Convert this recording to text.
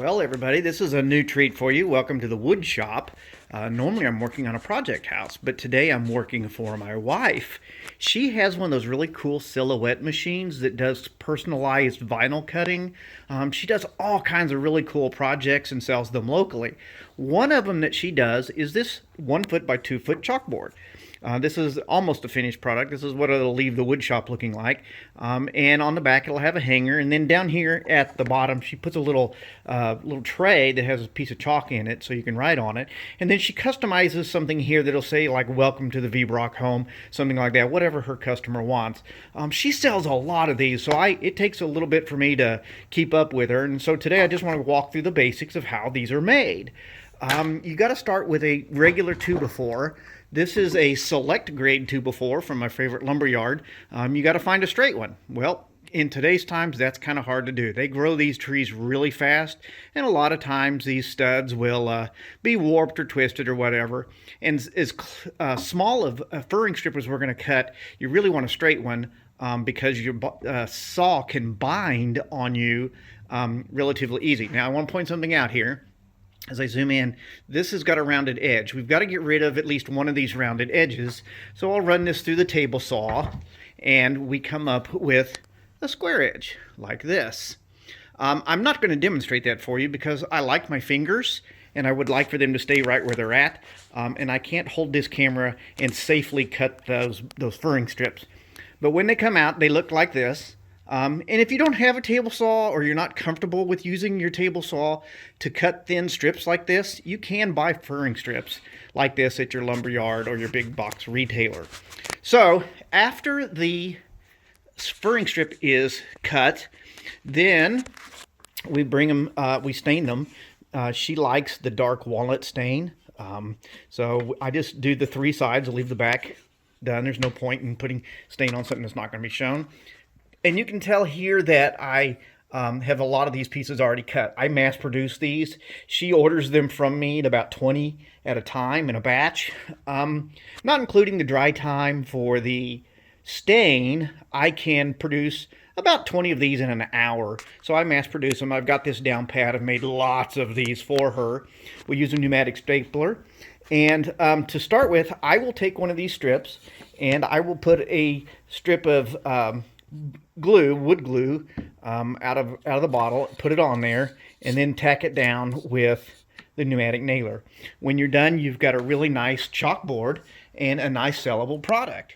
Well, everybody, this is a new treat for you. Welcome to the wood shop. Normally I'm working on a project house, but today I'm working for my wife. She has one of those really cool Silhouette machines that does personalized vinyl cutting. She does all kinds of really cool projects and sells them locally. One of them that she does is this 1 foot by 2 foot chalkboard. This is almost a finished product. This is what it'll leave the wood shop looking like. And on the back it'll have a hanger, and then down here at the bottom she puts a little tray that has a piece of chalk in it so you can write on it. And then she customizes something here that'll say like "Welcome to the Viebrock home," something like that, whatever her customer wants. She sells a lot of these, so it takes a little bit for me to keep up with her. And so today I just want to walk through the basics of how these are made. You got to start with a regular 2x4. This is a select grade 2x4 from my favorite lumber yard. You got to find a straight one. Well, in today's times, that's kind of hard to do. They grow these trees really fast, and a lot of times these studs will be warped or twisted or whatever. And as small of a furring strip as we're going to cut, you really want a straight one because your saw can bind on you relatively easy. Now, I want to point something out here. As I zoom in, this has got a rounded edge. We've got to get rid of at least one of these rounded edges. So I'll run this through the table saw, and we come up with a square edge like this. I'm not going to demonstrate that for you because I like my fingers, and I would like for them to stay right where they're at. And I can't hold this camera and safely cut those furring strips. But when they come out, they look like this. And if you don't have a table saw or you're not comfortable with using your table saw to cut thin strips like this, you can buy furring strips like this at your lumber yard or your big box retailer. So after the furring strip is cut, then we bring them, we stain them. She likes the dark walnut stain. So I just do the 3 sides, I'll leave the back done. There's no point in putting stain on something that's not going to be shown. And you can tell here that I have a lot of these pieces already cut. I mass produce these. She orders them from me at about 20 at a time in a batch. Not including the dry time for the stain, I can produce about 20 of these in an hour. So I mass produce them. I've got this down pat. I've made lots of these for her. We use a pneumatic stapler. And to start with, I will take one of these strips and I will put a strip of wood glue out of the bottle, put it on there, and then tack it down with the pneumatic nailer. When you're done, you've got a really nice chalkboard and a nice sellable product.